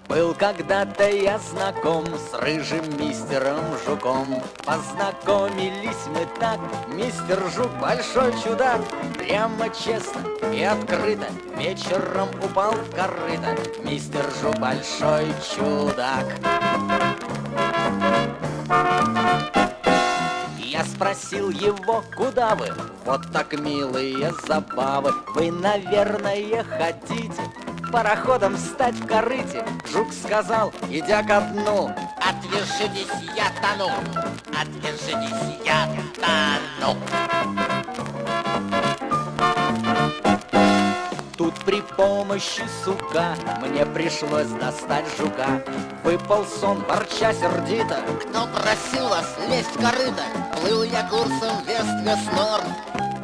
Был когда-то я знаком с рыжим мистером Жуком. Познакомились мы так, мистер Жук большой чудак. Прямо честно и открыто вечером упал в корыто. Мистер Жук большой чудак. Я спросил его, куда вы? Вот так милые забавы. Вы, наверное, хотите пароходом встать в корыте. Жук сказал, идя ко дну: отвяжитесь, я тону, отвяжитесь, я тону. Тут при помощи сука мне пришлось достать жука. Выполз он, ворча сердито: кто просил вас лезть в корыто? Плыл я курсом Вест-Вест-Норд.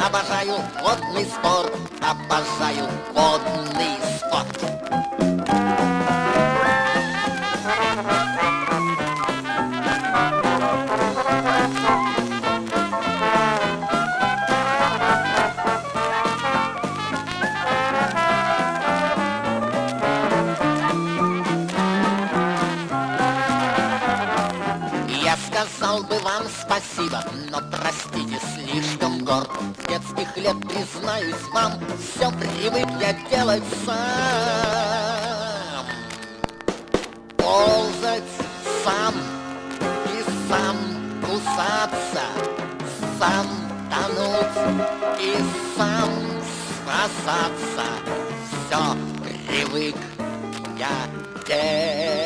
Обожаю водный спорт, обожаю водный спорт. Я сказал бы вам спасибо, но простите, слишком горд. С детских лет, признаюсь вам, все привык я делать сам. Ползать сам и сам кусаться, сам тонуть и сам спасаться. Все привык я делать.